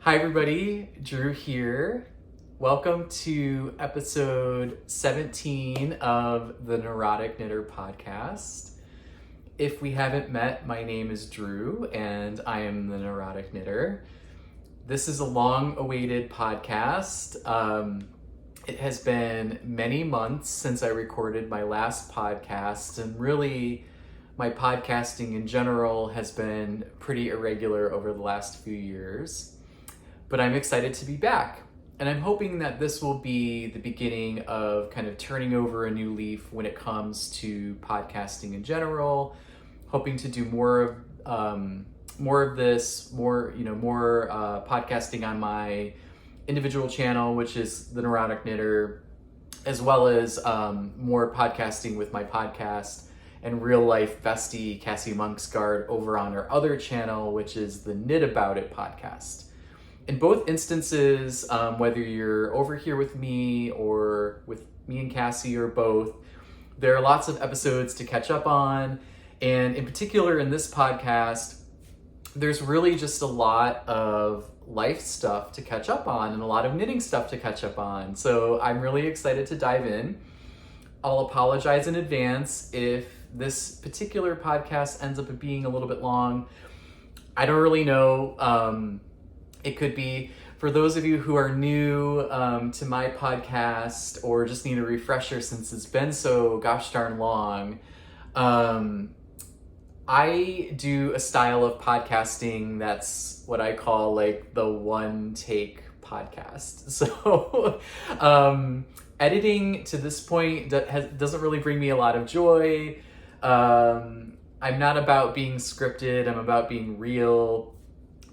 Hi everybody, Drew here. Welcome to episode 17 of the Neurotic Knitter podcast. If we haven't met, my name is Drew and I am the Neurotic Knitter. This is a long-awaited podcast. It has been many months since I recorded my last podcast, and really my podcasting in general has been pretty irregular over the last few years. But I'm excited to be back. And I'm hoping that this will be the beginning of kind of turning over a new leaf when it comes to podcasting in general. Hoping to do more of this, more podcasting on my individual channel, which is the Neurotic Knitter, as well as more podcasting with my podcast and real life bestie Cassie Monksguard over on her other channel, which is the Knit About It podcast. In both instances, whether you're over here with me or with me and Cassie or both, there are lots of episodes to catch up on. And in particular in this podcast, there's really just a lot of life stuff to catch up on and a lot of knitting stuff to catch up on. So I'm really excited to dive in. I'll apologize in advance if this particular podcast ends up being a little bit long. I don't really know. It could be, for those of you who are new to my podcast or just need a refresher since it's been so gosh darn long, I do a style of podcasting that's what I call like the one take podcast. So editing to this point doesn't really bring me a lot of joy. I'm not about being scripted, I'm about being real.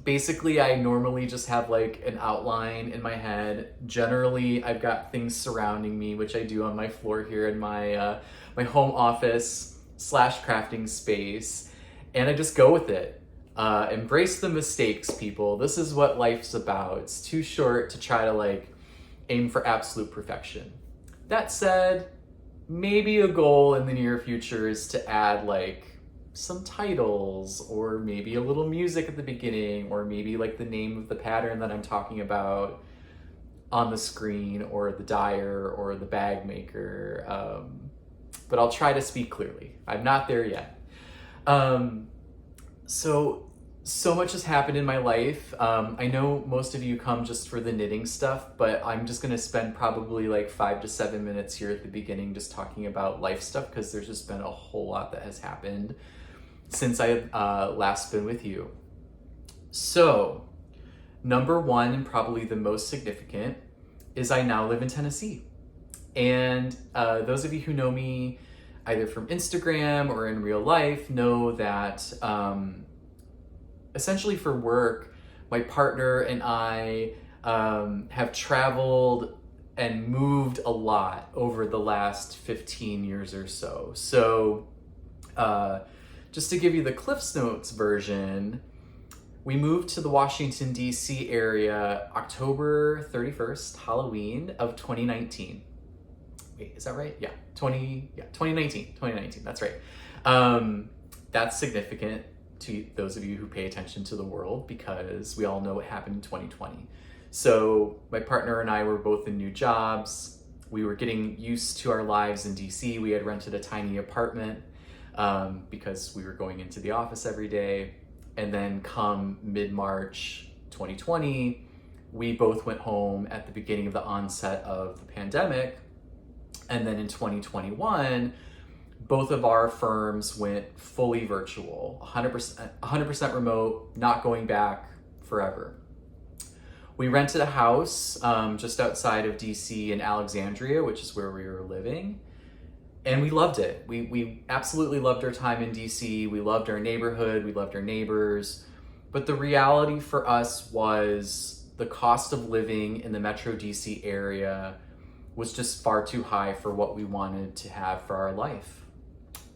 Basically, I normally just have like an outline in my head. Generally, I've got things surrounding me, which I do on my floor here in my my home office / crafting space, and I just go with it. Embrace the mistakes, people. This is what life's about. It's too short to try to like aim for absolute perfection. That said, maybe a goal in the near future is to add like some titles or maybe a little music at the beginning or maybe like the name of the pattern that I'm talking about on the screen or the dyer or the bag maker. But I'll try to speak clearly. I'm not there yet. So much has happened in my life. I know most of you come just for the knitting stuff, but I'm just gonna spend probably like 5 to 7 minutes here at the beginning just talking about life stuff because there's just been a whole lot that has happened since I last been with you. So, number one, and probably the most significant, is I now live in Tennessee. And those of you who know me either from Instagram or in real life know that essentially for work, my partner and I have traveled and moved a lot over the last 15 years or so. So, just to give you the Cliff's Notes version, we moved to the Washington, D.C. area October 31st, Halloween of 2019. Wait, is that right? Yeah, 2019, that's right. That's significant to those of you who pay attention to the world because we all know what happened in 2020. So my partner and I were both in new jobs. We were getting used to our lives in D.C. We had rented a tiny apartment because we were going into the office every day. And then come mid-March 2020, we both went home at the beginning of the onset of the pandemic. And then in 2021, both of our firms went fully virtual, 100% remote, not going back forever. We rented a house just outside of DC in Alexandria, which is where we were living. And we loved it. We absolutely loved our time in DC. We loved our neighborhood. We loved our neighbors. But the reality for us was the cost of living in the Metro DC area was just far too high for what we wanted to have for our life.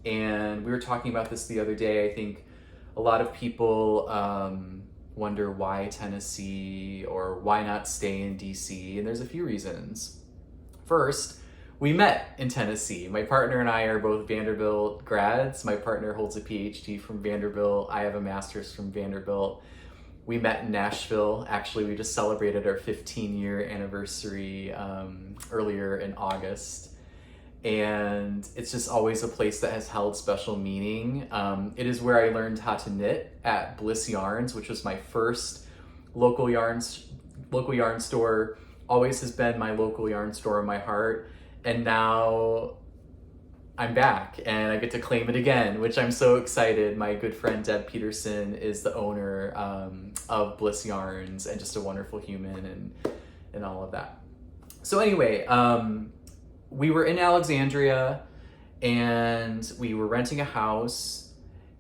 And we were talking about this the other day. I think a lot of people wonder why Tennessee or why not stay in DC. And there's a few reasons. First, we met in Tennessee. My partner and I are both Vanderbilt grads. My partner holds a PhD from Vanderbilt. I have a master's from Vanderbilt. We met in Nashville. Actually, we just celebrated our 15-year anniversary earlier in August. And it's just always a place that has held special meaning. It is where I learned how to knit at Bliss Yarns, which was my first local yarn store. Always has been my local yarn store in my heart. And now I'm back and I get to claim it again, which I'm so excited. My good friend Deb Peterson is the owner of Bliss Yarns and just a wonderful human and all of that. So anyway, we were in Alexandria and we were renting a house,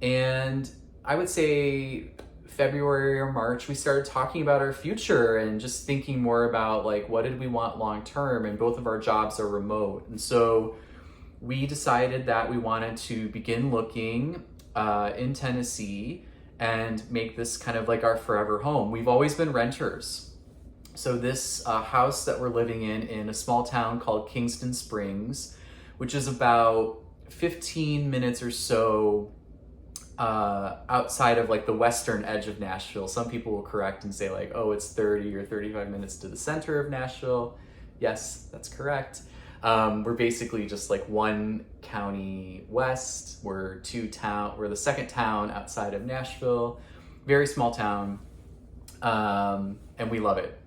and I would say February or March, we started talking about our future and just thinking more about like, what did we want long term? And both of our jobs are remote. And so we decided that we wanted to begin looking in Tennessee and make this kind of like our forever home. We've always been renters. So this house that we're living in a small town called Kingston Springs, which is about 15 minutes or so outside of like the western edge of Nashville. Some people will correct and say like, oh, it's 30 or 35 minutes to the center of Nashville. Yes, that's correct. We're basically just like one county west. We're the second town outside of Nashville. Very small town. And we love it.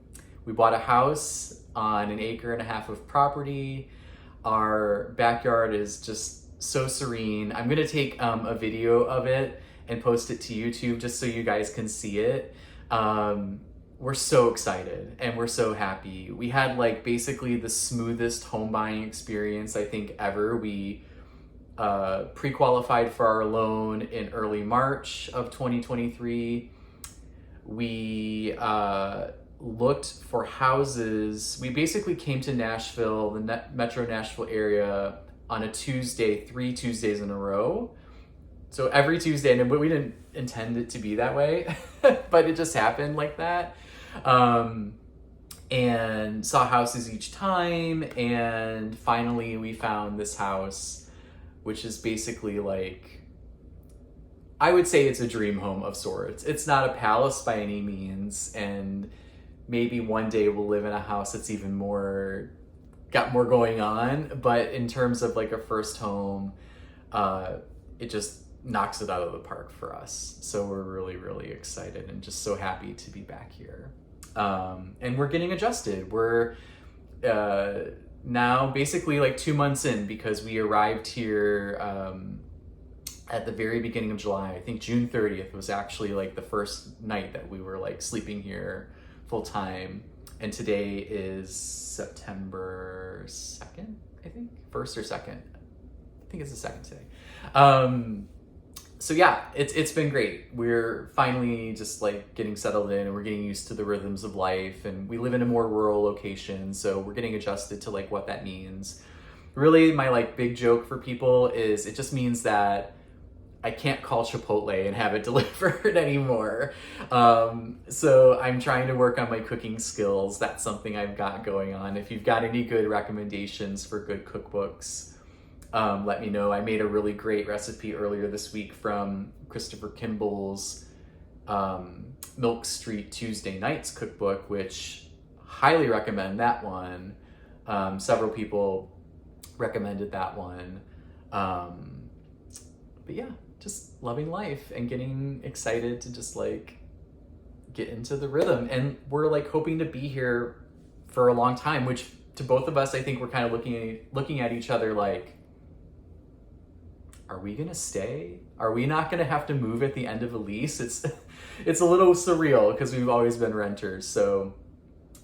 We bought a house on 1.5 acres of property. Our backyard is just so serene. I'm gonna take a video of it and post it to YouTube just so you guys can see it. We're so excited and we're so happy. We had like basically the smoothest home buying experience I think ever. We pre-qualified for our loan in early March of 2023. We looked for houses. We basically came to Nashville, the Metro Nashville area, on a Tuesday, 3 Tuesdays in a row. So every Tuesday, and we didn't intend it to be that way, but it just happened like that. And saw houses each time, and finally we found this house, which is basically like, I would say it's a dream home of sorts. It's not a palace by any means, and maybe one day we'll live in a house that's even got more going on, but in terms of like a first home, it just knocks it out of the park for us. So we're really, really excited and just so happy to be back here. And we're getting adjusted. We're now basically like 2 months in, because we arrived here at the very beginning of July. I think June 30th was actually like the first night that we were like sleeping here full time. And today is September 2nd, I think, 1st or 2nd. I think it's the 2nd today. So yeah, it's been great. We're finally just like getting settled in, and we're getting used to the rhythms of life, and we live in a more rural location, so we're getting adjusted to like what that means. Really, my like big joke for people is it just means that I can't call Chipotle and have it delivered anymore. So I'm trying to work on my cooking skills. That's something I've got going on. If you've got any good recommendations for good cookbooks, let me know. I made a really great recipe earlier this week from Christopher Kimball's Milk Street Tuesday Nights cookbook, which highly recommend that one. Several people recommended that one. But yeah, just loving life and getting excited to just like get into the rhythm. And we're like hoping to be here for a long time, which to both of us, I think we're kind of looking at each other like, are we gonna stay? Are we not gonna have to move at the end of a lease? It's a little surreal because we've always been renters. So,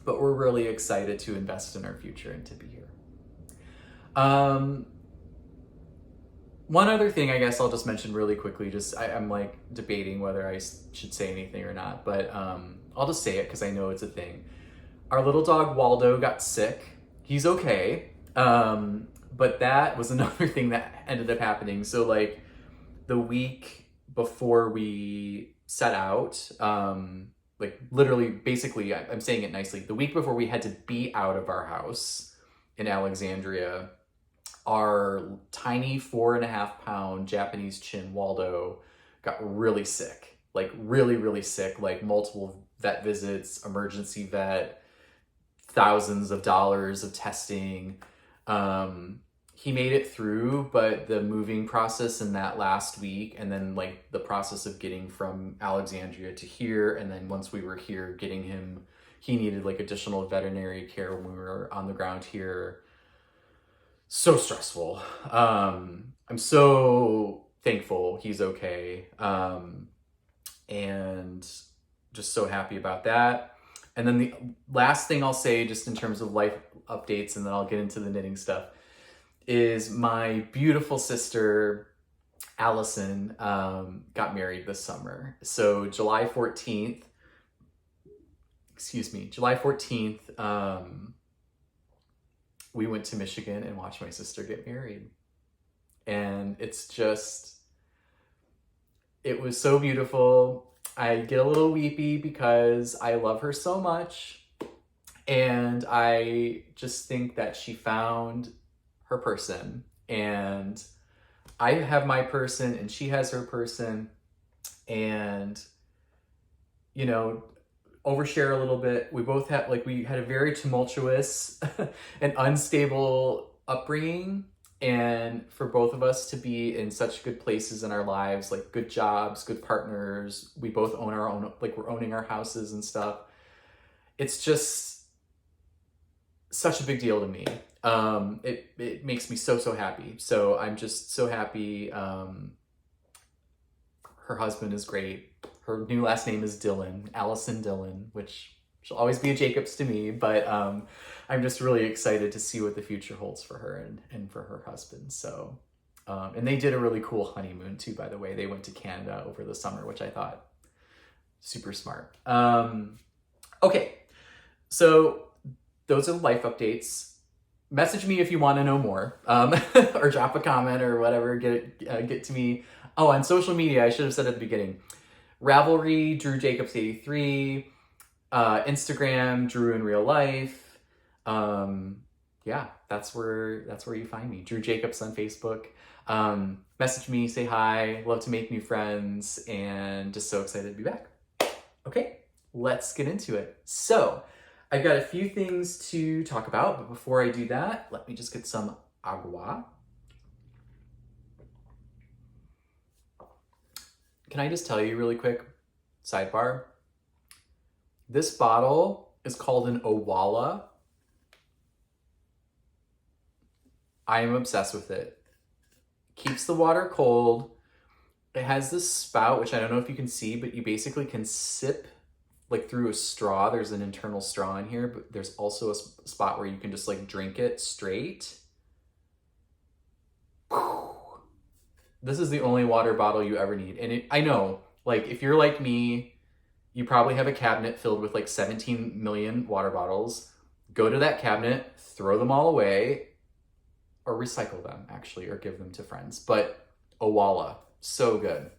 but we're really excited to invest in our future and to be here. One other thing I guess I'll just mention really quickly, I'm like debating whether I should say anything or not, but I'll just say it because I know it's a thing. Our little dog Waldo got sick. He's okay. But that was another thing that ended up happening. So like the week before we set out, like literally, basically, I'm saying it nicely, the week before we had to be out of our house in Alexandria, our tiny 4.5 pound Japanese chin Waldo got really sick, like really, really sick, like multiple vet visits, emergency vet, thousands of dollars of testing. He made it through, but the moving process in that last week, and then like the process of getting from Alexandria to here, and then once we were here, getting him, he needed like additional veterinary care when we were on the ground here. So stressful. I'm so thankful he's okay. And just so happy about that. And then the last thing I'll say, just in terms of life updates, and then I'll get into the knitting stuff, is my beautiful sister, Allison, got married this summer. So July 14th, we went to Michigan and watched my sister get married. And it's just, it was so beautiful. I get a little weepy because I love her so much. And I just think that she found her person. And I have my person and she has her person. And, you know, overshare a little bit. We both had, like, we had a very tumultuous and unstable upbringing. And for both of us to be in such good places in our lives, like good jobs, good partners, we both own our own, like we're owning our houses and stuff. It's just such a big deal to me. It makes me so happy. So I'm just so happy. Her husband is great. Her new last name is Dillon, Allison Dillon, which she'll always be a Jacobs to me, but I'm just really excited to see what the future holds for her and for her husband. So, and they did a really cool honeymoon too, by the way. They went to Canada over the summer, which I thought super smart. Okay, so those are the life updates. Message me if you want to know more, or drop a comment or whatever. Get to me. Oh, on social media, I should have said at the beginning. Ravelry, Drew Jacobs 83, Instagram, Drew in Real Life. Yeah, that's where you find me. Drew Jacobs on Facebook. Message me, say hi, love to make new friends, and just so excited to be back. Okay, let's get into it. So, I've got a few things to talk about, but before I do that, let me just get some agua. Can I just tell you really quick, sidebar? This bottle is called an Owala. I am obsessed with it. Keeps the water cold. It has this spout, which I don't know if you can see, but you basically can sip like through a straw. There's an internal straw in here, but there's also a spot where you can just like drink it straight. This is the only water bottle you ever need. And I know, like, if you're like me, you probably have a cabinet filled with like 17 million water bottles. Go to that cabinet, throw them all away, or recycle them, actually, or give them to friends. But Owala, so good.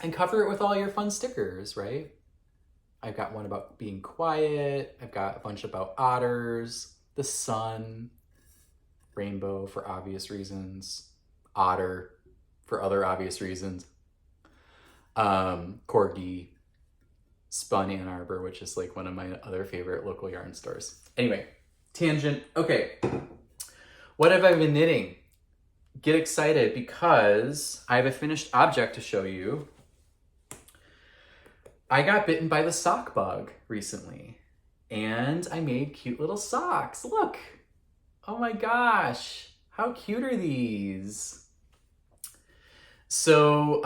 And cover it with all your fun stickers, right? I've got one about being quiet. I've got a bunch about otters, the sun, rainbow for obvious reasons, otter for other obvious reasons, corgi, Spun Ann Arbor, which is like one of my other favorite local yarn stores. Anyway, tangent. Okay, what have I been knitting? Get excited because I have a finished object to show you. I got bitten by the sock bug recently and I made cute little socks. Look. Oh my gosh, how cute are these? So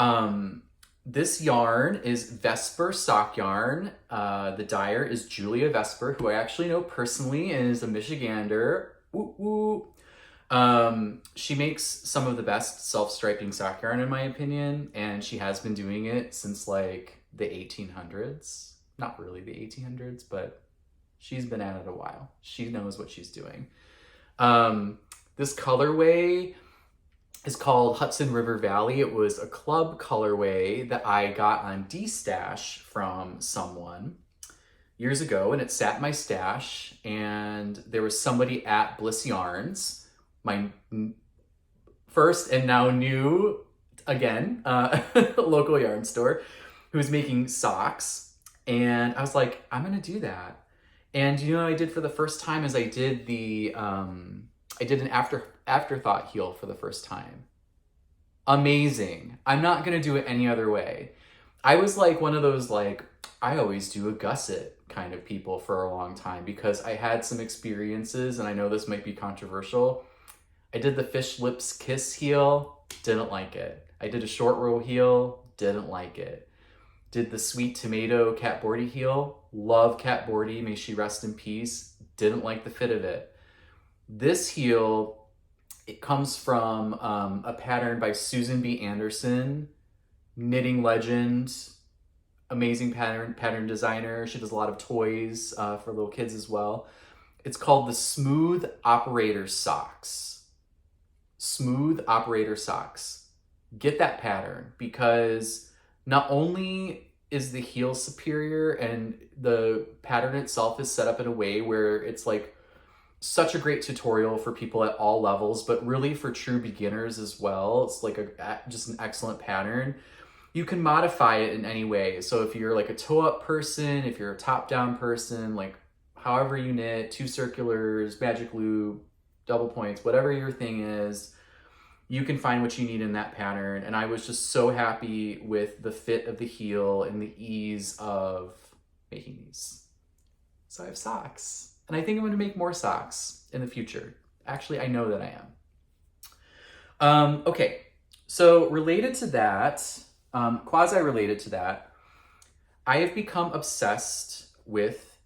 this yarn is Vesper sock yarn. The dyer is Julia Vesper, who I actually know personally and is a Michigander. Woo woo. She makes some of the best self-striping sock yarn in my opinion, and she has been doing it since like the 1800s. Not really the 1800s, but she's been at it a while. She knows what she's doing. This colorway is called Hudson River Valley. It was a club colorway that I got on D-Stash from someone years ago, and it sat in my stash, and there was somebody at Bliss Yarns, my first and now new again, a local yarn store, who was making socks. And I was like, I'm gonna do that. And you know what I did for the first time is I did an afterthought heel for the first time. Amazing. I'm not gonna do it any other way. I was like one of those like, I always do a gusset kind of people for a long time because I had some experiences, and I know this might be controversial. I did the fish lips kiss heel, didn't like it. I did a short row heel, didn't like it. Did the sweet tomato Cat Bordy heel, love Cat Bordy, may she rest in peace, didn't like the fit of it. This heel, it comes from a pattern by Susan B. Anderson, knitting legend, amazing pattern designer. She does a lot of toys for little kids as well. It's called the Smooth Operator Socks. Smooth Operator Socks. Get that pattern because not only is the heel superior and the pattern itself is set up in a way where it's like such a great tutorial for people at all levels, but really for true beginners as well. It's like just an excellent pattern. You can modify it in any way. So if you're like a toe up person, if you're a top down person, like however you knit, 2 circulars, magic loop, double points, whatever your thing is, you can find what you need in that pattern. And I was just so happy with the fit of the heel and the ease of making these. So I have socks, and I think I'm going to make more socks in the future. Actually, I know that I am. Okay, so related to that, quasi-related to that, I have become obsessed with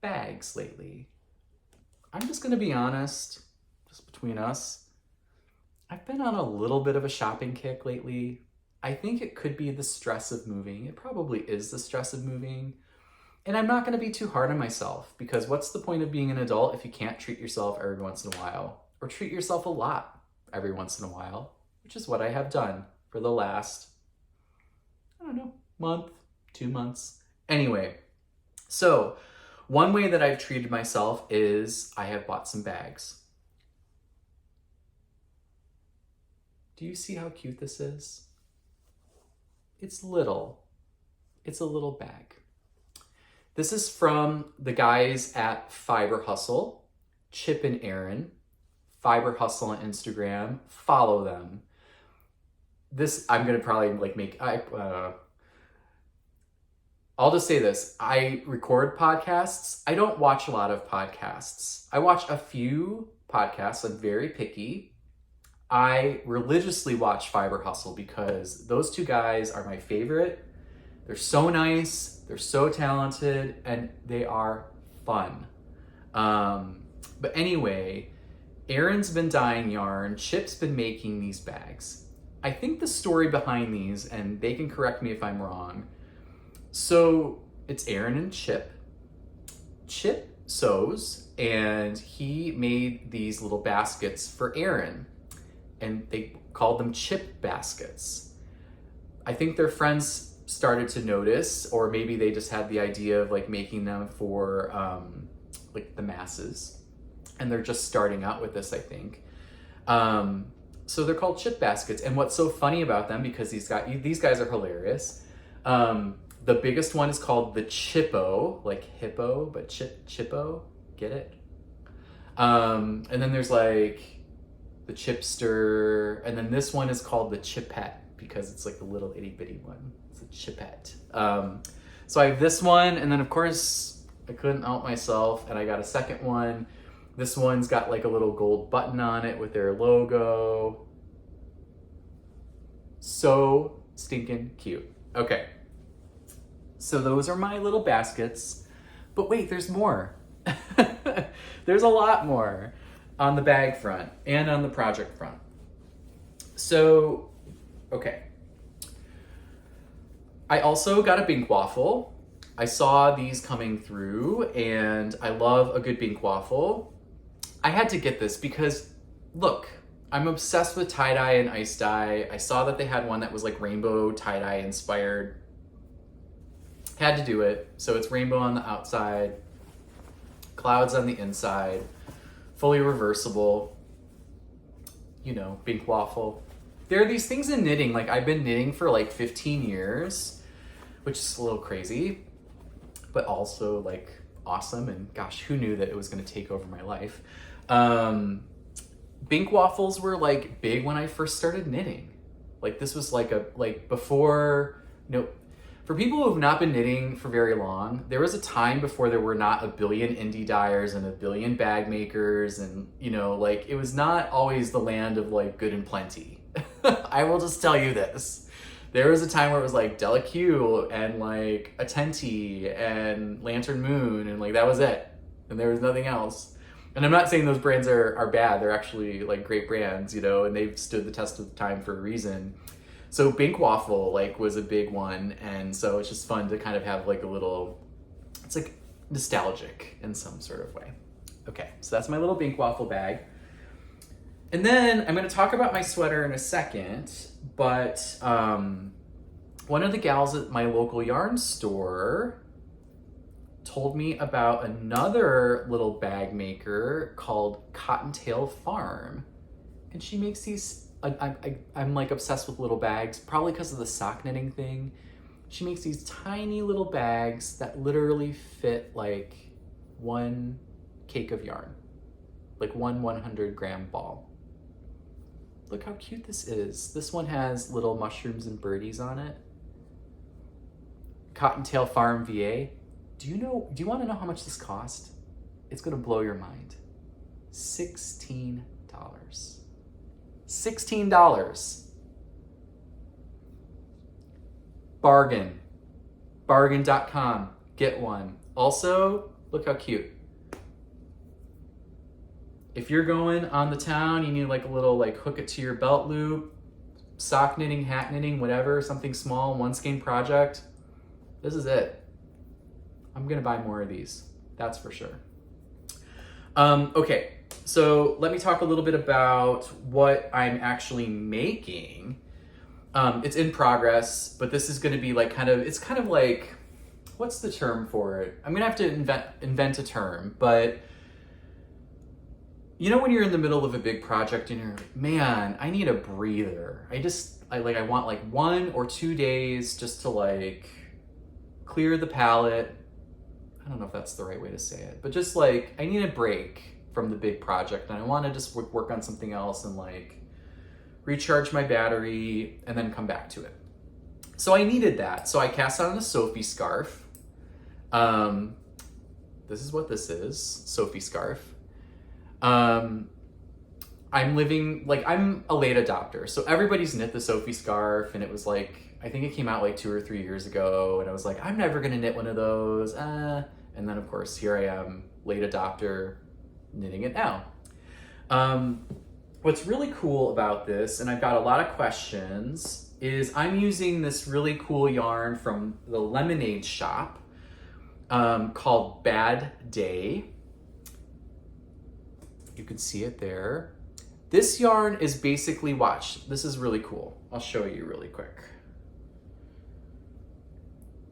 bags lately. I'm just going to be honest, just between us. I've been on a little bit of a shopping kick lately. I think it could be the stress of moving. It probably is the stress of moving. And I'm not going to be too hard on myself because what's the point of being an adult if you can't treat yourself every once in a while or treat yourself a lot every once in a while, which is what I have done for the last, I don't know, month, 2 months. Anyway, so one way that I've treated myself is I have bought some bags. Do you see how cute this is? It's little. It's a little bag. This is from the guys at Fiber Hustle, Chip and Aaron. Fiber Hustle on Instagram. Follow them. This, I'm going to probably like make, I'll just say this. I record podcasts. I don't watch a lot of podcasts. I watch a few podcasts. I'm very picky. I religiously watch Fiber Hustle because those 2 guys are my favorite. They're so nice, they're so talented, and they are fun. But anyway, Aaron's been dyeing yarn, Chip's been making these bags. I think the story behind these, and they can correct me if I'm wrong. So it's Aaron and Chip. Chip sews, and he made these little baskets for Aaron. And they called them Chip baskets. I think their friends started to notice, or maybe they just had the idea of like making them for like the masses. And they're just starting out with this, I think. So they're called Chip baskets. And what's so funny about them, because these guys are hilarious. The biggest one is called the Chippo, like hippo, but Chippo, get it? And then there's like the Chipster, and then this one is called the Chipette because it's like the little itty bitty one. It's a Chipette. So I have this one, and then of course I couldn't help myself, and I got a second one. This one's got like a little gold button on it with their logo. So stinking cute. Okay, so those are my little baskets, but wait, there's more. There's a lot more on the bag front and on the project front. So, okay. I also got a Bink Waffle. I saw these coming through and I love a good Bink Waffle. I had to get this because, look, I'm obsessed with tie-dye and ice dye. I saw that they had one that was like rainbow tie-dye inspired. Had to do it. So it's rainbow on the outside, clouds on the inside. Fully reversible, you know, Bink Waffle. there are these things in knitting, like I've been knitting for like 15 years, which is a little crazy, but also like awesome. And gosh, who knew that it was going to take over my life? Bink waffles were like big when I first started knitting. Like this was like before, for people who have not been knitting for very long, there was a time before there were not a billion indie dyers and a billion bag makers, and like it was not always the land of like good and plenty. I will just tell you this. There was a time where it was like Della Q and like Attenti and Lantern Moon, and like that was it. And there was nothing else. And I'm not saying those brands are bad. They're actually like great brands, and they've stood the test of time for a reason. So Bink Waffle like was a big one, and so it's just fun to kind of have like a little, it's like nostalgic in some sort of way. Okay, so that's my little Bink Waffle bag. And then I'm going to talk about my sweater in a second, but one of the gals at my local yarn store told me about another little bag maker called Cottontail Farm, and she makes these. I'm like obsessed with little bags, probably because of the sock knitting thing. She makes these tiny little bags that literally fit like one cake of yarn, like one 100-gram ball. Look how cute this is. This one has little mushrooms and birdies on it. Cottontail Farm, VA. Do you want to know how much this cost? It's gonna blow your mind. $16. $16. Bargain. Bargain.com. Get one. Also, look how cute. If you're going on the town, you need like a little like hook it to your belt loop, sock knitting, hat knitting, whatever, something small, one skein project. This is it. I'm gonna buy more of these. That's for sure. Okay. So let me talk a little bit about what I'm actually making. It's in progress, but this is going to be like it's kind of like, what's the term for it? I'm going to have to invent a term, but when you're in the middle of a big project and you're like, man, I need a breather. I want like 1 or 2 days just to like clear the palette. I don't know if that's the right way to say it, but just like, I need a break from the big project, and I want to just work on something else and like recharge my battery and then come back to it. So I needed that. So I cast on a Sophie scarf. This is what this is, Sophie scarf. I'm a late adopter. So everybody's knit the Sophie scarf, and it was like, I think it came out like 2 or 3 years ago, and I was like, I'm never gonna knit one of those. And then of course, here I am, late adopter, knitting it now. What's really cool about this, and I've got a lot of questions, is I'm using this really cool yarn from the Lemonade shop called Bad Day. You can see it there. This yarn is basically, watch, this is really cool. I'll show you really quick.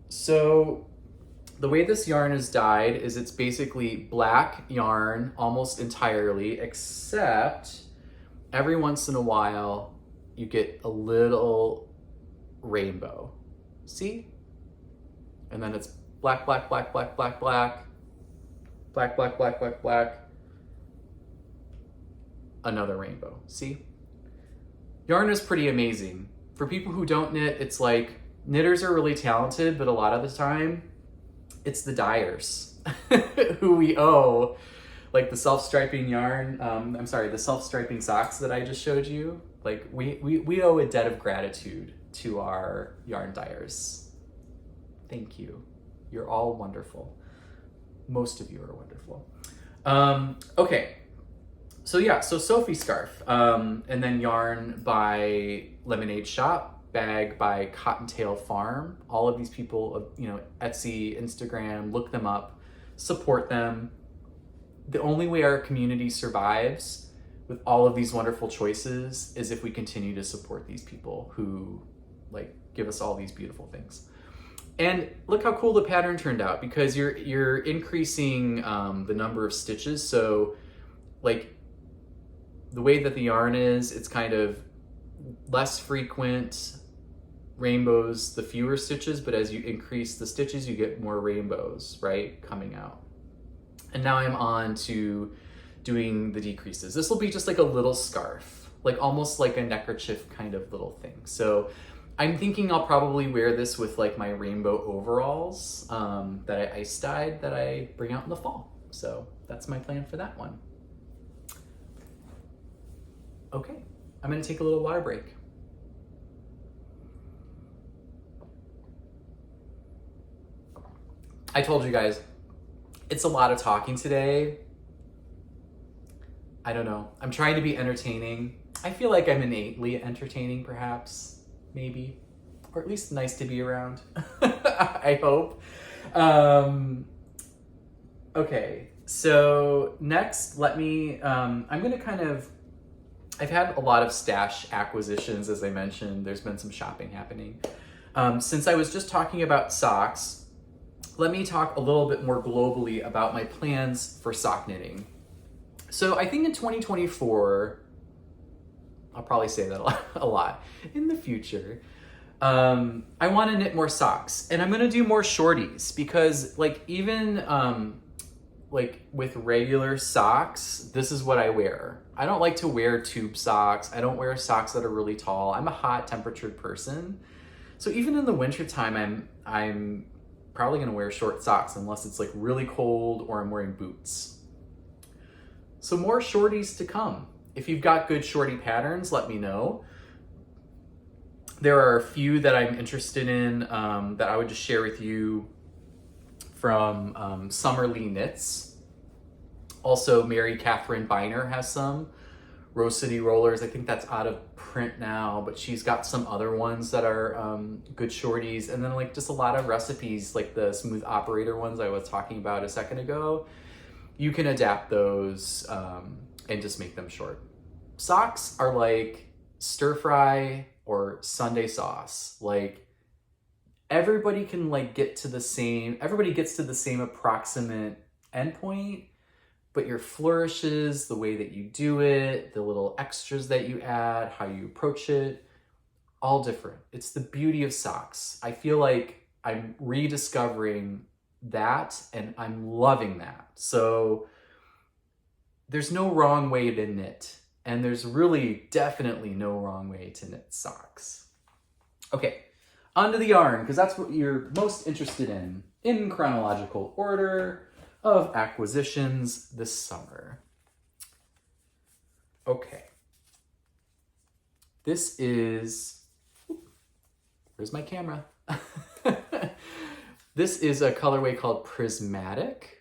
So the way this yarn is dyed is it's basically black yarn almost entirely, except every once in a while you get a little rainbow. See? And then it's black, black, black, black, black, black, black, black, black, black, black, another rainbow. See? Yarn is pretty amazing. For people who don't knit, it's like knitters are really talented, but a lot of the time it's the dyers who we owe, like the self-striping yarn, the self-striping socks that I just showed you. Like we owe a debt of gratitude to our yarn dyers. Thank you. You're all wonderful. Most of you are wonderful. Okay. So Sophie scarf, and then yarn by Lemonade Shop, bag by Cottontail Farm. All of these people, Etsy, Instagram, look them up, support them. The only way our community survives with all of these wonderful choices is if we continue to support these people who like give us all these beautiful things. And look how cool the pattern turned out, because you're increasing the number of stitches. So like the way that the yarn is, it's kind of, less frequent rainbows, the fewer stitches, but as you increase the stitches, you get more rainbows, right, coming out. And now I'm on to doing the decreases. This will be just like a little scarf, like almost like a neckerchief kind of little thing. So I'm thinking I'll probably wear this with like my rainbow overalls that I ice dyed that I bring out in the fall. So that's my plan for that one. Okay, I'm gonna take a little water break. I told you guys, it's a lot of talking today. I don't know. I'm trying to be entertaining. I feel like I'm innately entertaining, perhaps, maybe, or at least nice to be around. I hope. Okay, so next, I'm gonna I've had a lot of stash acquisitions, as I mentioned. There's been some shopping happening. Since I was just talking about socks, let me talk a little bit more globally about my plans for sock knitting. So I think in 2024, I'll probably say that a lot in the future, I want to knit more socks, and I'm going to do more shorties because like even like with regular socks, this is what I wear. I don't like to wear tube socks. I don't wear socks that are really tall. I'm a hot temperatured person. So even in the wintertime, I'm probably gonna wear short socks unless it's like really cold or I'm wearing boots. So more shorties to come. If you've got good shorty patterns, let me know. There are a few that I'm interested in that I would just share with you from Summerlee Knits. Also, Mary Catherine Biner has some. Rose City Rollers, I think that's out of print now, but she's got some other ones that are good shorties. And then like just a lot of recipes, like the Smooth Operator ones I was talking about a second ago. You can adapt those and just make them short. Socks are like stir fry or Sunday sauce. Like everybody can like everybody gets to the same approximate endpoint, but your flourishes, the way that you do it, the little extras that you add, how you approach it, all different. It's the beauty of socks. I feel like I'm rediscovering that and I'm loving that. So there's no wrong way to knit, and there's really definitely no wrong way to knit socks. Okay, onto the yarn, because that's what you're most interested in chronological order of acquisitions this summer. Okay. This is, where's my camera? This is a colorway called Prismatic.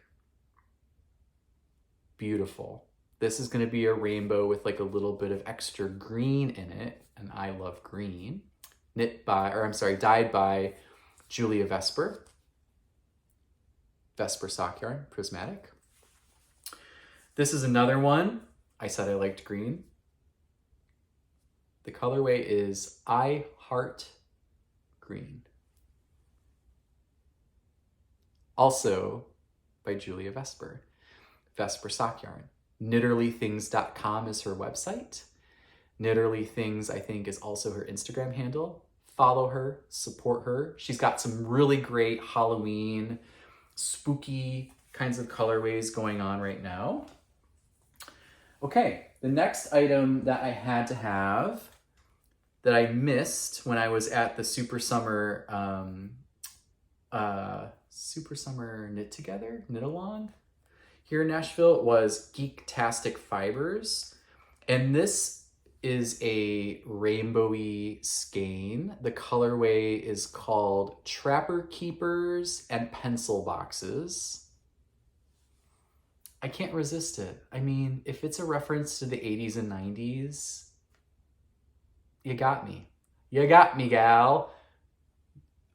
Beautiful. This is gonna be a rainbow with like a little bit of extra green in it, and I love green. Dyed by Julia Vesper. Vesper sock yarn, Prismatic. This is another one. I said I liked green. The colorway is I Heart Green. Also by Julia Vesper. Vesper sock yarn. Knitterlythings.com is her website. Knitterlythings, I think, is also her Instagram handle. Follow her, support her. She's got some really great Halloween, spooky kinds of colorways going on right now. Okay, the next item that I had to have that I missed when I was at the Super Summer knit along here in Nashville was Geektastic Fibers. And this is a rainbowy skein. The colorway is called Trapper Keepers and Pencil Boxes. I can't resist it. I mean, if it's a reference to the 80s and 90s, you got me. You got me, gal.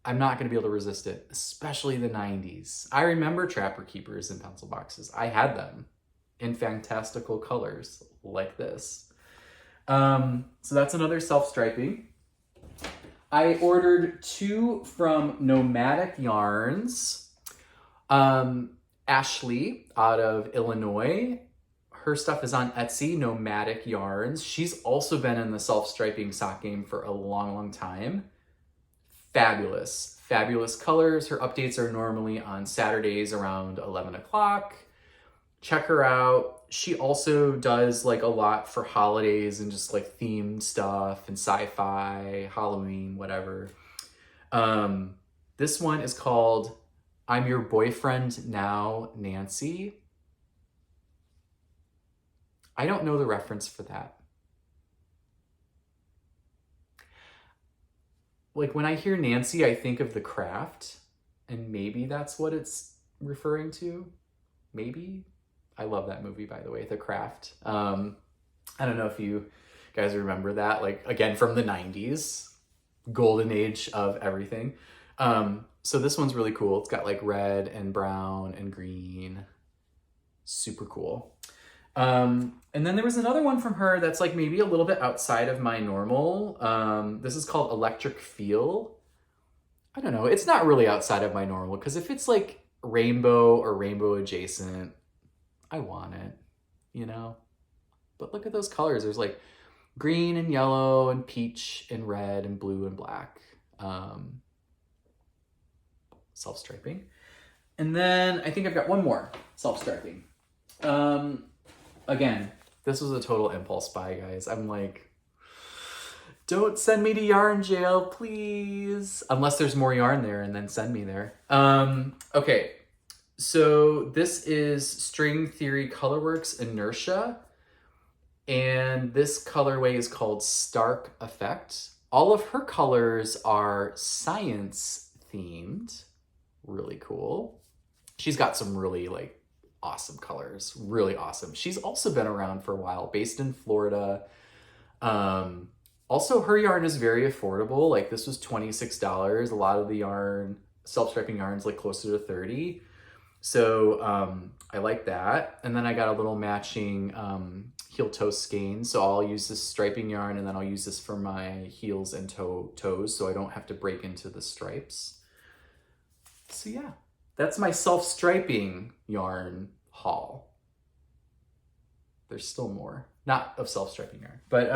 I'm not gonna be able to resist it, especially the 90s. I remember Trapper Keepers and Pencil Boxes. I had them in fantastical colors like this. So that's another self-striping. I ordered 2 from Nomadic Yarns. Ashley out of Illinois, Her stuff is on Etsy, Nomadic Yarns. She's also been in the self-striping sock game for a long, long time. Fabulous, fabulous colors. Her updates are normally on Saturdays around 11 o'clock. Check her out. She also does like a lot for holidays and just like themed stuff and sci-fi, Halloween, whatever. This one is called I'm Your Boyfriend Now, Nancy. I don't know the reference for that. Like when I hear Nancy, I think of The Craft, and maybe that's what it's referring to. Maybe. I love that movie, by the way, The Craft. I don't know if you guys remember that, like again from the 90s, golden age of everything. So this one's really cool. It's got like red and brown and green. Super cool. And then there was another one from her that's like maybe a little bit outside of my normal. This is called Electric Feel. I don't know. It's not really outside of my normal because if it's like rainbow or rainbow adjacent, I want it, you know? But look at those colors. There's like green and yellow and peach and red and blue and black. Self-striping. And then I think I've got one more self-striping. Again, this was a total impulse buy, guys. I'm like, don't send me to yarn jail, please. Unless there's more yarn there, and then send me there. Okay, so this is String Theory Colorworks Inertia. And this colorway is called Stark Effect. All of her colors are science themed. Really cool. She's got some really like awesome colors, really awesome. She's also been around for a while, based in Florida. Also, her yarn is very affordable. Like this was $26. A lot of the yarn, self-striping yarns, like closer to $30. So I like that. And then I got a little matching heel toe skein. So I'll use this striping yarn and then I'll use this for my heels and toes so I don't have to break into the stripes. So yeah, that's my self-striping yarn haul. There's still more, not of self-striping yarn, but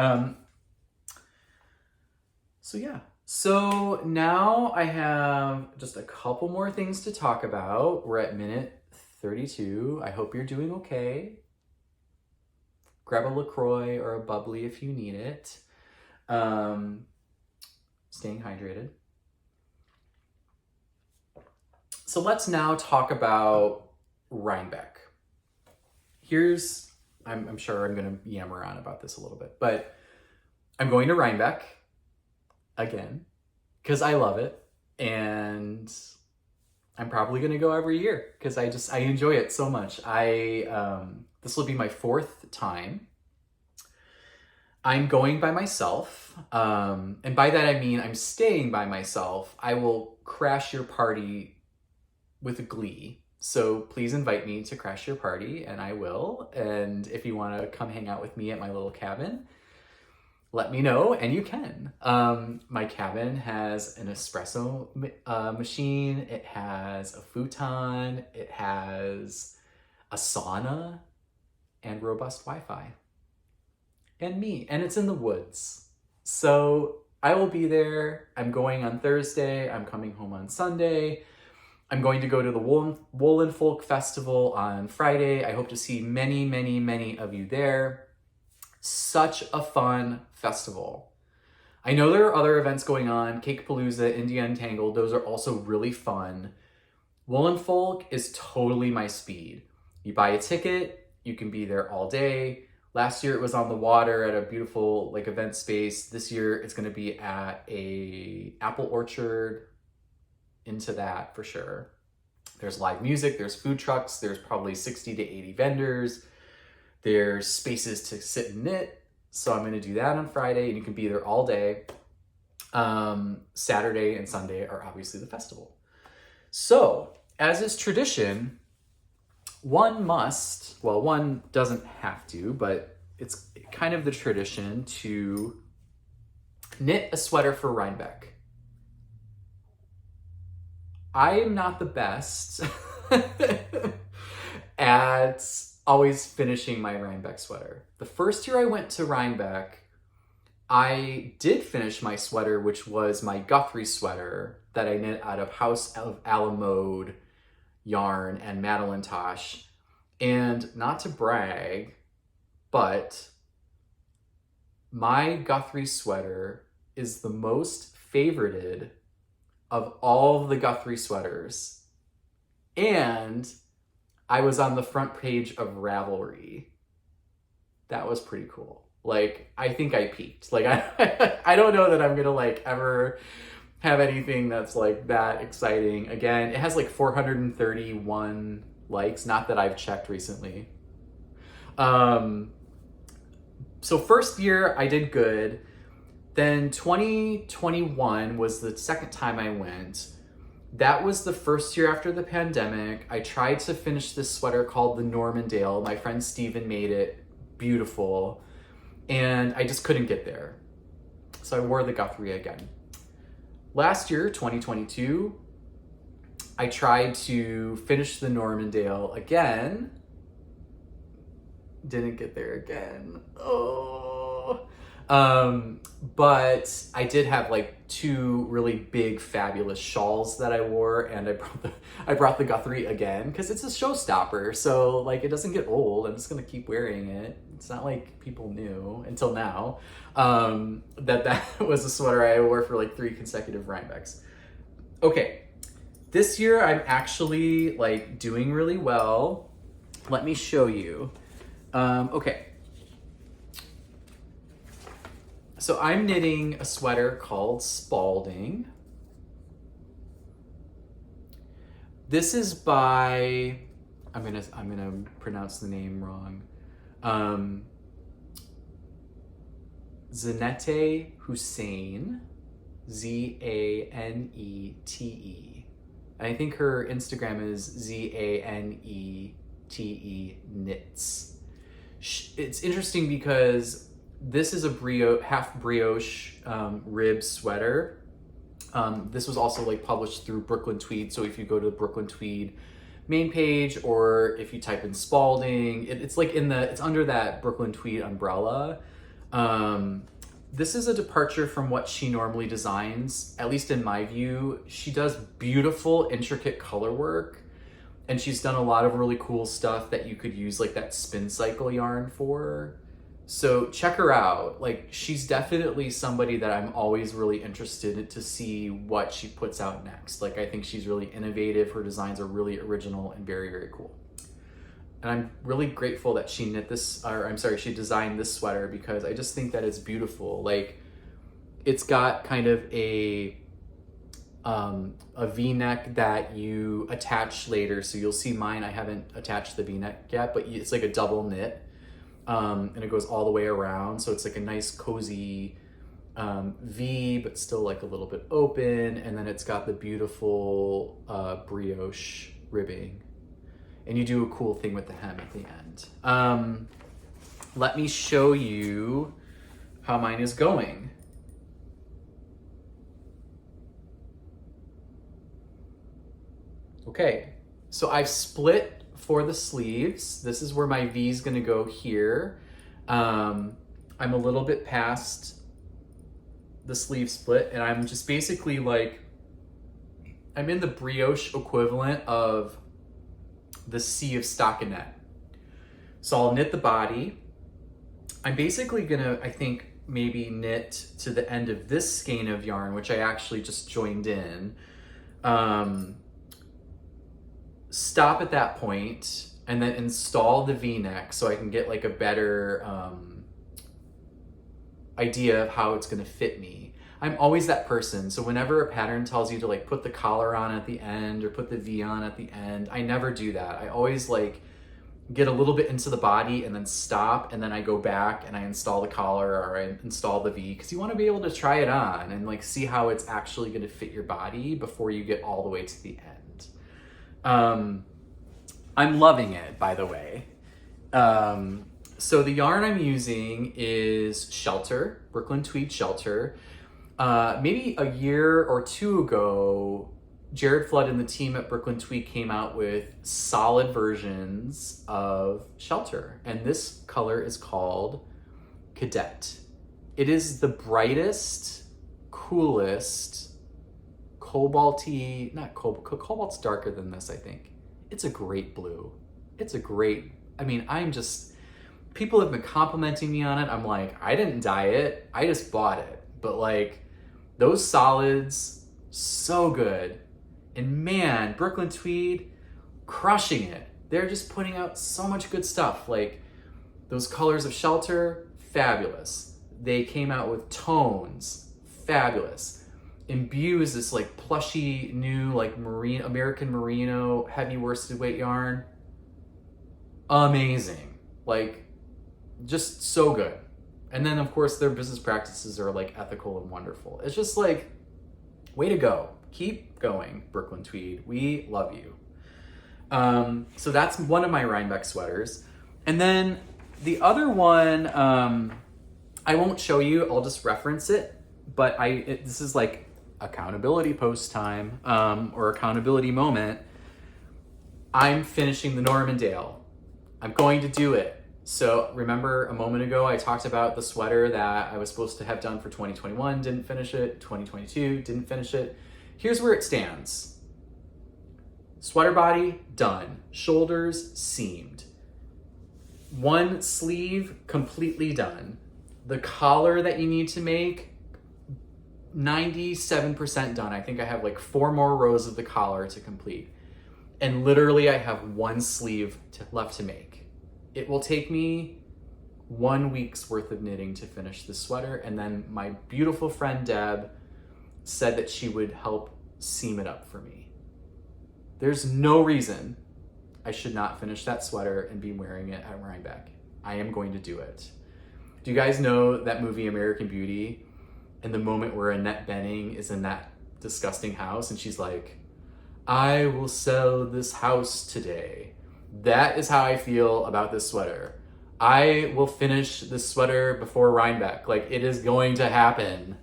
so yeah. So now I have just a couple more things to talk about. We're at minute 32. I hope you're doing okay. Grab a LaCroix or a bubbly if you need it. Staying hydrated. So let's now talk about Rhinebeck. I'm sure I'm gonna yammer on about this a little bit, but I'm going to Rhinebeck again because I love it, and I'm probably gonna go every year because I enjoy it so much. This will be my 4th time. I'm going by myself, and by that I mean I'm staying by myself. I will crash your party with glee. So please invite me to crash your party, and I will. And if you want to come hang out with me at my little cabin, let me know, and you can. My cabin has an espresso machine. It has a futon. It has a sauna and robust Wi-Fi. And me, and it's in the woods. So I will be there. I'm going on Thursday. I'm coming home on Sunday. I'm going to go to the Woolen Folk Festival on Friday. I hope to see many, many, many of you there. Such a fun festival. I know there are other events going on, Cakepalooza, India Untangled. Those are also really fun. Woolen Folk is totally my speed. You buy a ticket, you can be there all day. Last year it was on the water at a beautiful like event space. This year it's going to be at a apple orchard. Into that for sure. There's live music, there's food trucks, there's probably 60 to 80 vendors. There's spaces to sit and knit. So I'm going to do that on Friday, and you can be there all day. Saturday and Sunday are obviously the festival. So as is tradition, one doesn't have to, but it's kind of the tradition to knit a sweater for Rhinebeck. I am not the best at always finishing my Rhinebeck sweater. The first year I went to Rhinebeck, I did finish my sweater, which was my Guthrie sweater that I knit out of House of Alamode yarn and Madelinetosh. And not to brag, but my Guthrie sweater is the most favorited of all of the Guthrie sweaters. And I was on the front page of Ravelry. That was pretty cool. Like, I think I peaked. Like, I don't know that I'm gonna like ever have anything that's like that exciting. Again, it has like 431 likes. Not that I've checked recently. So first year I did good. Then 2021 was the second time I went. That was the first year after the pandemic. I tried to finish this sweater called the Normandale. My friend Steven made it. Beautiful. And I just couldn't get there. So I wore the Guthrie again. Last year, 2022, I tried to finish the Normandale again. Didn't get there again. Oh. But I did have like 2 really big, fabulous shawls that I wore, and I brought the Guthrie again because it's a showstopper. So like it doesn't get old. I'm just gonna keep wearing it. It's not like people knew until now that was a sweater I wore for like 3 consecutive Rhinebecks. Okay, this year I'm actually like doing really well. Let me show you. Okay. So I'm knitting a sweater called Spalding. This is by, I'm gonna pronounce the name wrong. Zanette Hussein, Zanete. And I think her Instagram is Zanete knits. It's interesting because this is a half brioche rib sweater. This was also like published through Brooklyn Tweed. So if you go to the Brooklyn Tweed main page, or if you type in Spalding, it's like it's under that Brooklyn Tweed umbrella. This is a departure from what she normally designs, at least in my view. She does beautiful, intricate color work, and she's done a lot of really cool stuff that you could use like that spin cycle yarn for. So check her out. Like, she's definitely somebody that I'm always really interested in to see what she puts out next. Like, I think she's really innovative. Her designs are really original and very, very cool. And I'm really grateful that she she designed this sweater, because I just think that it's beautiful. Like, it's got kind of a V-neck that you attach later. So you'll see mine, I haven't attached the V-neck yet, but it's like a double knit. And it goes all the way around. So it's like a nice cozy V, but still like a little bit open. And then it's got the beautiful brioche ribbing. And you do a cool thing with the hem at the end. Let me show you how mine is going. Okay, so I've split for the sleeves. This is where my V is gonna go here. I'm a little bit past the sleeve split, and I'm just basically like, I'm in the brioche equivalent of the C of stockinette. So I'll knit the body. I'm basically gonna, I think, maybe knit to the end of this skein of yarn, which I actually just joined in. Stop at that point and then install the V-neck so I can get like a better idea of how it's gonna fit me. I'm always that person. So whenever a pattern tells you to like put the collar on at the end or put the V on at the end, I never do that. I always like get a little bit into the body and then stop, and then I go back and I install the collar or I install the V, because you want to be able to try it on and like see how it's actually going to fit your body before you get all the way to the end. I'm loving it, by the way. So the yarn I'm using is Shelter, Brooklyn Tweed Shelter. Maybe a year or two ago, Jared Flood and the team at Brooklyn Tweed came out with solid versions of Shelter, and this color is called Cadet. It is the brightest, coolest, cobalty, not cobalt, cobalt's darker than this, I think. It's a great blue. It's a great, I mean, people have been complimenting me on it. I'm like, I didn't dye it, I just bought it. But like, those solids, so good. And man, Brooklyn Tweed, crushing it. They're just putting out so much good stuff. Like, those colors of Shelter, fabulous. They came out with tones, fabulous. Imbue is this like plushy new like American Merino heavy worsted weight yarn. Amazing. Like, just so good. And then of course their business practices are like ethical and wonderful. It's just like, way to go. Keep going, Brooklyn Tweed. We love you. So that's one of my Rhinebeck sweaters. And then the other one, I won't show you, I'll just reference it, but this is like accountability post time, or accountability moment. I'm finishing the Normandale. I'm going to do it. So remember a moment ago, I talked about the sweater that I was supposed to have done for 2021, didn't finish it, 2022, didn't finish it. Here's where it stands. Sweater body, done. Shoulders, seamed. One sleeve, completely done. The collar that you need to make, 97% done. I think I have like 4 more rows of the collar to complete. And literally I have one sleeve left to make. It will take me 1 week's worth of knitting to finish this sweater. And then my beautiful friend Deb said that she would help seam it up for me. There's no reason I should not finish that sweater and be wearing it at Rhinebeck. I am going to do it. Do you guys know that movie American Beauty, and the moment where Annette Bening is in that disgusting house and she's like, I will sell this house today. That is how I feel about this sweater. I will finish this sweater before Rhinebeck. Like, it is going to happen.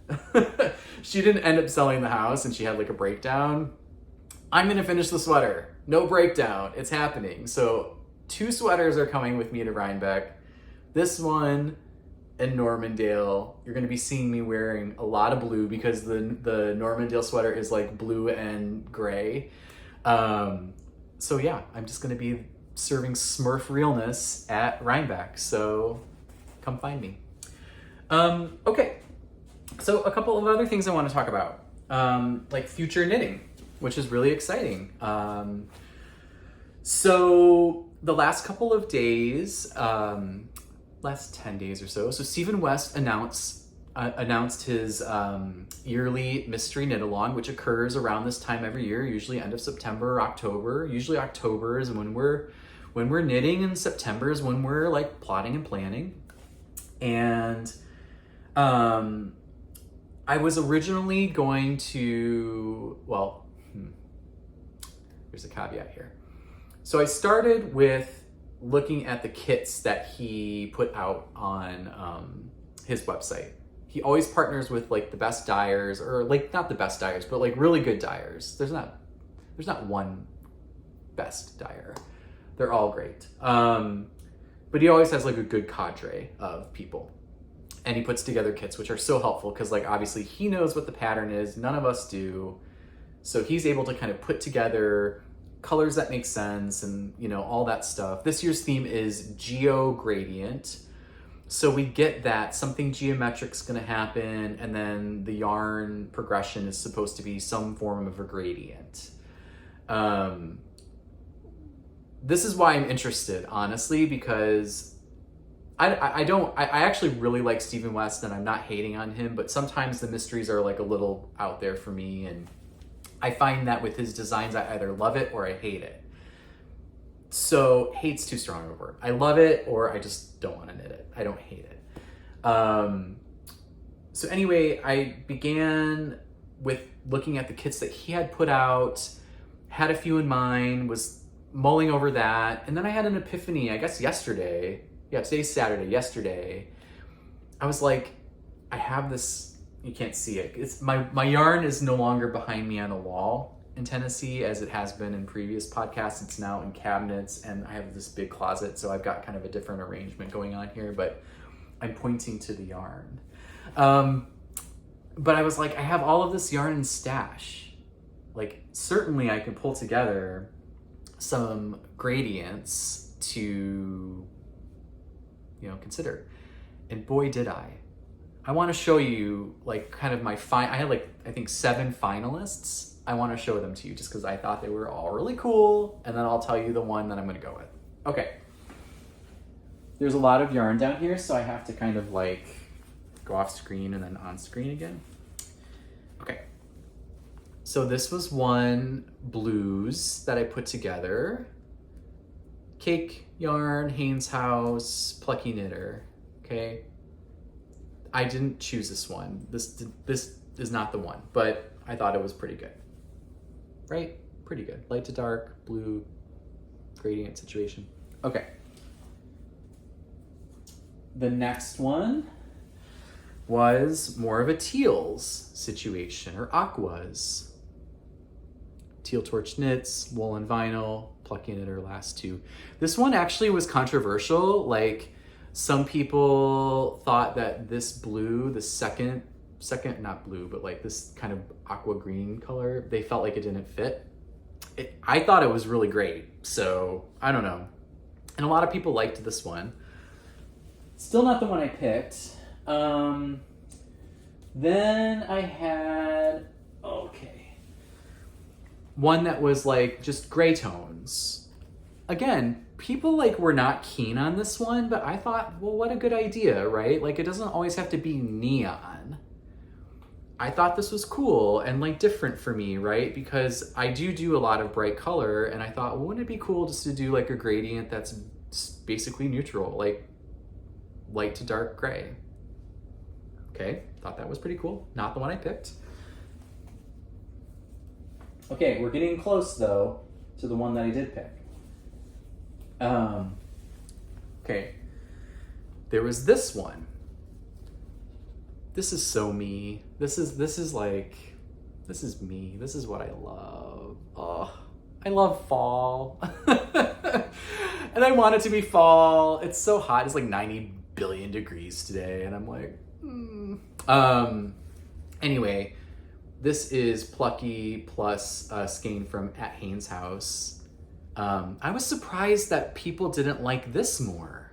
She didn't end up selling the house and she had like a breakdown. I'm going to finish the sweater. No breakdown. It's happening. So 2 sweaters are coming with me to Rhinebeck. This one and Normandale. You're going to be seeing me wearing a lot of blue because the Normandale sweater is like blue and gray. So yeah, I'm just going to be serving Smurf realness at Rhinebeck. So come find me. Okay. So a couple of other things I want to talk about, like future knitting, which is really exciting. So the last couple of days, last 10 days or so, Stephen West announced his yearly mystery knit along, which occurs around this time every year, usually end of September or October. Usually October is when we're knitting, and September is when we're like plotting and planning. And I was originally going to, there's a caveat here. So I started with looking at the kits that he put out on his website. He always partners with like the best dyers, or like not the best dyers, but like really good dyers. There's not one best dyer. They're all great. But he always has like a good cadre of people. And he puts together kits, which are so helpful because like obviously he knows what the pattern is. None of us do. So he's able to kind of put together colors that make sense and, you know, all that stuff. This year's theme is Geo Gradient. So we get that something geometric's going to happen, and then the yarn progression is supposed to be some form of a gradient. This is why I'm interested, honestly, because I actually really like Stephen West, and I'm not hating on him, but sometimes the mysteries are like a little out there for me, and I find that with his designs, I either love it or I hate it. So hate's too strong of a word. I love it, or I just don't want to knit it. I don't hate it. So anyway, I began with looking at the kits that he had put out, had a few in mind, was mulling over that, and then I had an epiphany, I guess yesterday. Yeah, today's Saturday. Yesterday, I was like, I have this, you can't see it. It's my yarn is no longer behind me on a wall, in Tennessee as it has been in previous podcasts. It's now in cabinets, and I have this big closet, so I've got kind of a different arrangement going on here, but I'm pointing to the yarn. But I was like, I have all of this yarn in stash. Like, certainly I can pull together some gradients to, consider. And boy, did I. I want to show you like kind of I had like, I think 7 finalists. I want to show them to you just because I thought they were all really cool. And then I'll tell you the one that I'm going to go with. Okay. There's a lot of yarn down here, so I have to kind of like go off screen and then on screen again. Okay. So this was one blues that I put together. Cake yarn, Haynes House, Plucky Knitter. Okay. I didn't choose this one. This is not the one, but I thought it was pretty good. Right? Pretty good. Light to dark, blue, gradient situation. Okay. The next one was more of a teals situation, or aquas. Teal torch knits, woolen vinyl, Plucky Knitter, last 2. This one actually was controversial. Like, some people thought that this blue, the second, not blue, but like this kind of aqua green color, they felt like it didn't fit. I thought it was really great, so I don't know. And a lot of people liked this one. Still not the one I picked. Then I had, one that was like just gray tones. Again, people like were not keen on this one, but I thought, well, what a good idea, right? Like, it doesn't always have to be neon. I thought this was cool and like different for me, right? Because I do a lot of bright color, and I thought, well, wouldn't it be cool just to do like a gradient that's basically neutral, like light to dark gray. Okay, thought that was pretty cool. Not the one I picked. Okay, we're getting close though to the one that I did pick. Okay, there was this one. This is so me. This is me. This is what I love. Oh, I love fall. And I want it to be fall. It's so hot. It's like 90 billion degrees today. And I'm like, Anyway, this is Plucky plus skein from at Haynes House. I was surprised that people didn't like this more.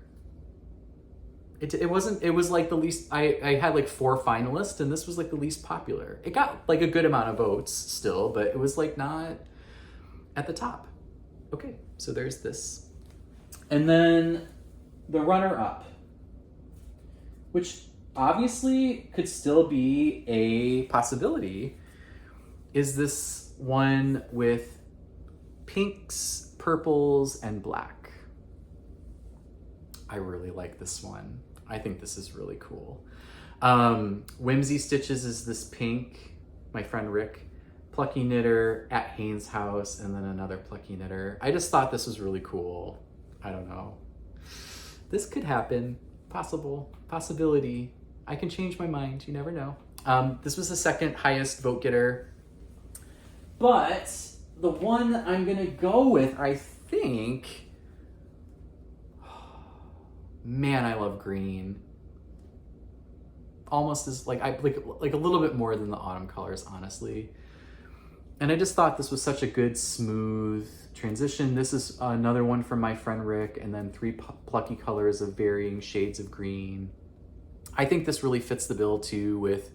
It was like the least, I had like 4 finalists, and this was like the least popular. It got like a good amount of votes still, but it was like not at the top. Okay, so there's this. And then the runner-up, which obviously could still be a possibility, is this one with pinks, purples, and black. I really like this one. I think this is really cool. Whimsy Stitches is this pink, my friend Rick. Plucky Knitter at Haynes House, and then another Plucky Knitter. I just thought this was really cool. I don't know. This could happen. Possibility. I can change my mind. You never know. This was the second highest vote getter. But the one that I'm gonna go with, I think, man, I love green. Almost as like a little bit more than the autumn colors, honestly. And I just thought this was such a good, smooth transition. This is another one from my friend Rick, and then 3 plucky colors of varying shades of green. I think this really fits the bill too with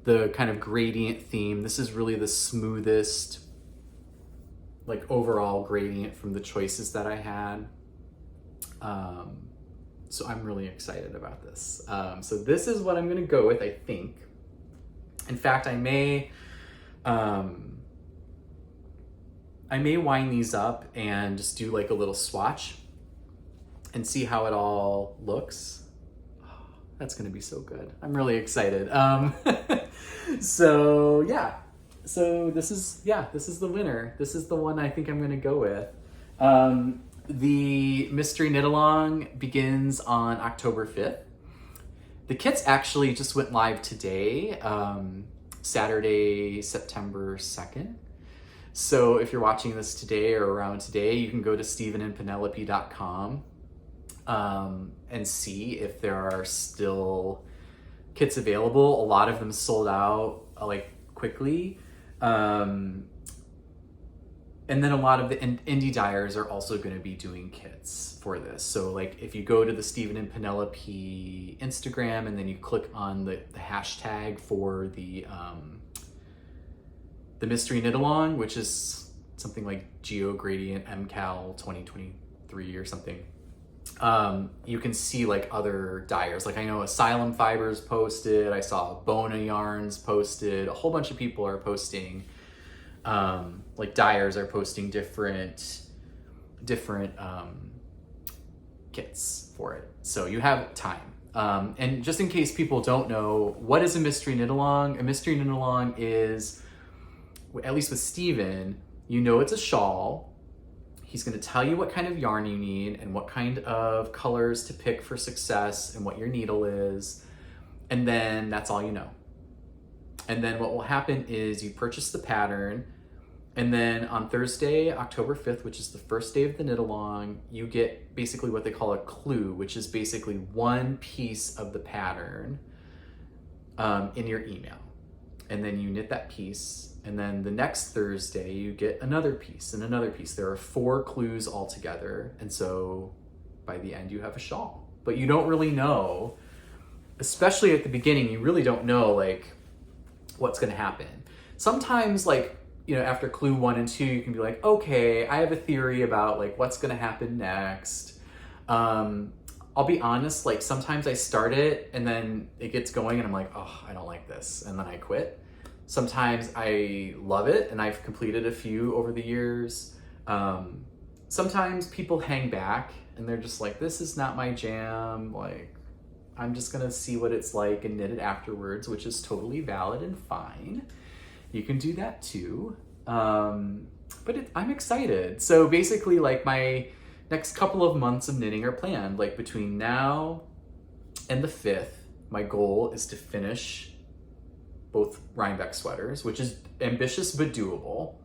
the kind of gradient theme. This is really the smoothest, like, overall gradient from the choices that I had. So I'm really excited about this. So this is what I'm gonna go with, I think. In fact, I may wind these up and just do like a little swatch and see how it all looks. Oh, that's gonna be so good. I'm really excited. So yeah, so this is the winner. This is the one I think I'm gonna go with. The Mystery Knit Along begins on October 5th. The kits actually just went live today, Saturday, September 2nd. So if you're watching this today or around today, you can go to stephenandpenelope.com and see if there are still kits available. A lot of them sold out like quickly. And then a lot of the indie dyers are also going to be doing kits for this. So like if you go to the Stephen and Penelope Instagram and then you click on the hashtag for the mystery knit along, which is something like Geo Gradient MCal 2023 or something, you can see like other dyers. Like I know Asylum Fibers posted, I saw Bona Yarns posted, a whole bunch of people are posting, like dyers are posting different kits for it. So you have time. And just in case people don't know, what is a mystery knit along? A mystery knit along is, at least with Steven, you know it's a shawl. He's going to tell you what kind of yarn you need and what kind of colors to pick for success and what your needle is. And then that's all you know. And then what will happen is you purchase the pattern, and then on Thursday, October 5th, which is the first day of the knit along, you get basically what they call a clue, which is basically one piece of the pattern in your email. And then you knit that piece, and then the next Thursday you get another piece and another piece. There are 4 clues altogether, and so by the end you have a shawl. But you don't really know, especially at the beginning, you really don't know like what's going to happen. Sometimes, like, you know, after clue 1 and 2, you can be like, okay, I have a theory about like what's going to happen next. I'll be honest, like sometimes I start it and then it gets going and I'm like, oh, I don't like this, and then I quit. Sometimes I love it and I've completed a few over the years. Sometimes people hang back and they're just like, this is not my jam. Like, I'm just gonna see what it's like and knit it afterwards, which is totally valid and fine. You can do that too. I'm excited. So basically, like, my next couple of months of knitting are planned. Like between now and the 5th, my goal is to finish both Rhinebeck sweaters, which is ambitious but doable.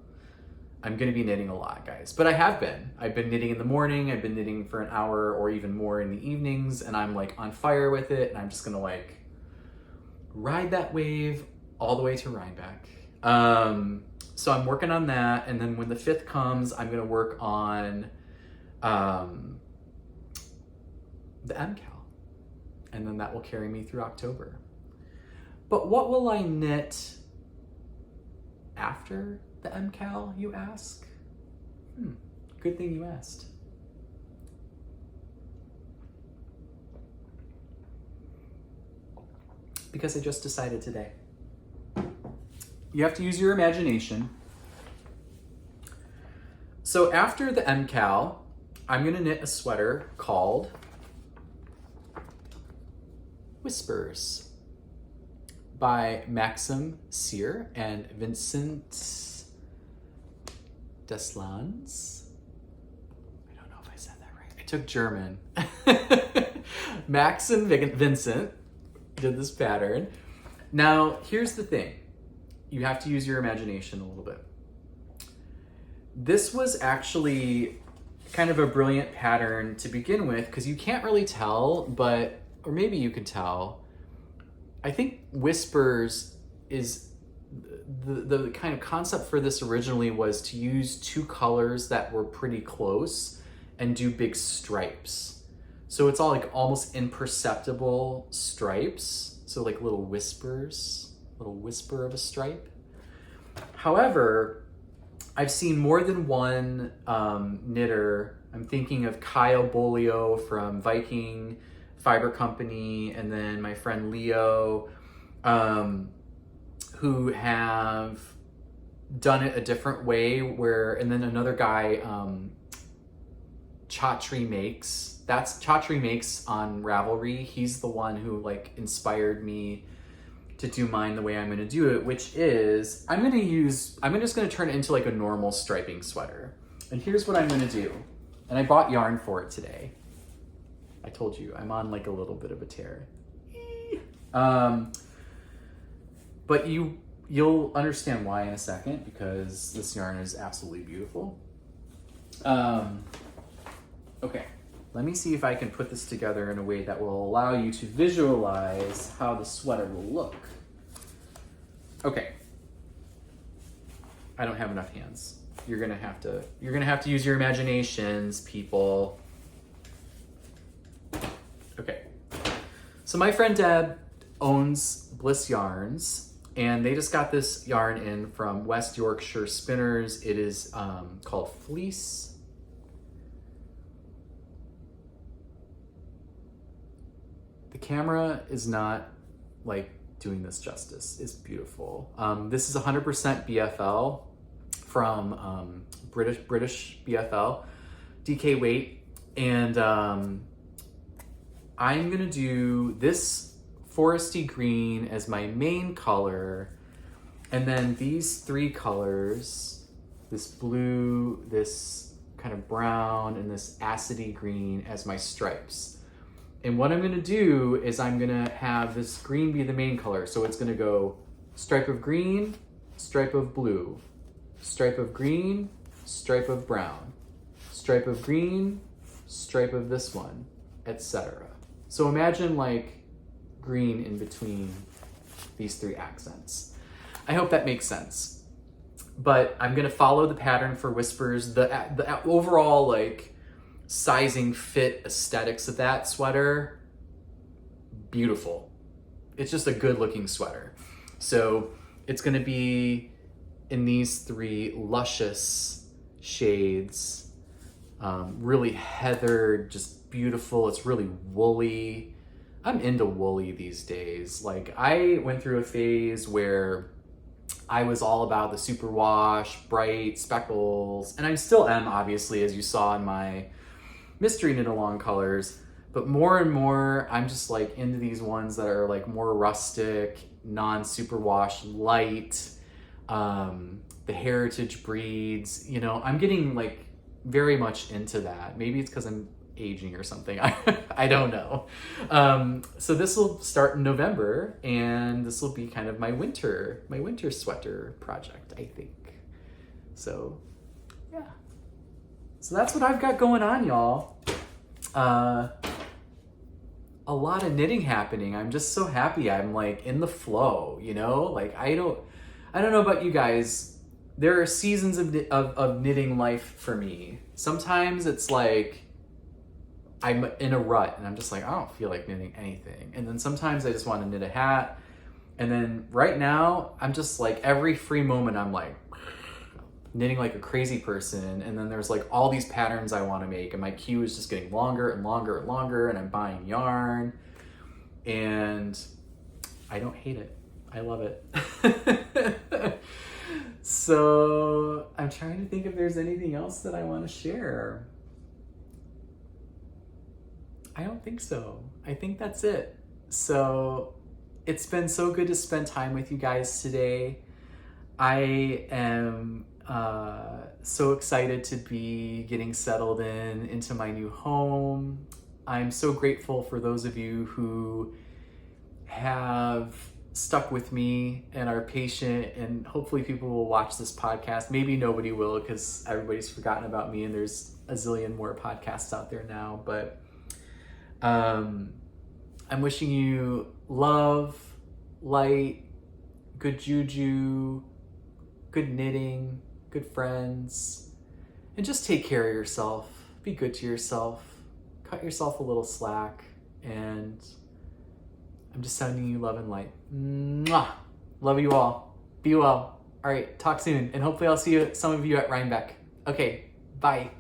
I'm gonna be knitting a lot, guys, but I've been knitting in the morning, I've been knitting for an hour or even more in the evenings, and I'm like on fire with it, and I'm just gonna like ride that wave all the way to Rhinebeck. So I'm working on that, and then when the 5th comes, I'm gonna work on the MCal, and then that will carry me through October. But what will I knit after the MCal, you ask? Good thing you asked. Because I just decided today. You have to use your imagination. So after the MCal, I'm gonna knit a sweater called Whispers by Maxim Cyr and Vincent Deslans. I don't know if I said that right. I took German. Max and Vincent did this pattern. Now, here's the thing. You have to use your imagination a little bit. This was actually kind of a brilliant pattern to begin with, because you can't really tell, but, or maybe you can tell, I think Whispers is the kind of concept for this originally was to use 2 colors that were pretty close and do big stripes. So it's all like almost imperceptible stripes. So like little whispers, little whisper of a stripe. However, I've seen more than one knitter. I'm thinking of Kyle Bolio from Viking Fiber Company, and then my friend Leo, who have done it a different way, and then another guy, Chatri Makes. That's Chatri Makes on Ravelry. He's the one who like inspired me to do mine the way I'm gonna do it, which is, I'm just gonna turn it into like a normal striping sweater. And here's what I'm gonna do. And I bought yarn for it today. I told you, I'm on like a little bit of a tear. But you'll understand why in a second, because this yarn is absolutely beautiful. Okay, let me see if I can put this together in a way that will allow you to visualize how the sweater will look. Okay. I don't have enough hands. You're gonna have to use your imaginations, people. Okay. So my friend Deb owns Bliss Yarns, and they just got this yarn in from West Yorkshire Spinners. It is called Fleece. The camera is not like doing this justice. It's beautiful. This is 100% BFL from British BFL, DK weight, and I'm gonna do this foresty green as my main color, and then these three colors, this blue, this kind of brown, and this acidy green as my stripes. And what I'm gonna do is I'm gonna have this green be the main color. So it's gonna go stripe of green, stripe of blue, stripe of green, stripe of brown, stripe of green, stripe of this one, etc. So imagine like green in between these three accents. I hope that makes sense. But I'm gonna follow the pattern for Whispers. The overall like sizing, fit, aesthetics of that sweater, beautiful. It's just a good looking sweater. So it's gonna be in these three luscious shades, really heathered, just beautiful. It's really woolly. I'm into woolly these days. Like I went through a phase where I was all about the superwash, bright speckles, and I still am, obviously, as you saw in my mystery knit along colors, but more and more I'm just like into these ones that are like more rustic, non-superwash, light, the heritage breeds, you know, I'm getting like very much into that. Maybe it's because I'm aging or something. I don't know. So this will start in November, and this will be kind of my winter sweater project, I think. So yeah. So that's what I've got going on, y'all. A lot of knitting happening. I'm just so happy. I'm like in the flow, you know? Like I don't know about you guys. There are seasons of knitting life for me. Sometimes it's like I'm in a rut and I'm just like, I don't feel like knitting anything. And then sometimes I just want to knit a hat. And then right now, I'm just like every free moment, I'm like knitting like a crazy person. And then there's like all these patterns I want to make, and my queue is just getting longer and longer and longer, and I'm buying yarn, and I don't hate it. I love it. So I'm trying to think if there's anything else that I want to share. I don't think so. I think that's it. So it's been so good to spend time with you guys today. I am so excited to be getting settled into my new home. I'm so grateful for those of you who have stuck with me and are patient, and hopefully people will watch this podcast. Maybe nobody will because everybody's forgotten about me and there's a zillion more podcasts out there now, but I'm wishing you love, light, good juju, good knitting, good friends, and just take care of yourself. Be good to yourself. Cut yourself a little slack, and I'm just sending you love and light. Mwah! Love you all. Be well. All right, talk soon, and hopefully I'll see some of you at Rhinebeck. Okay, bye.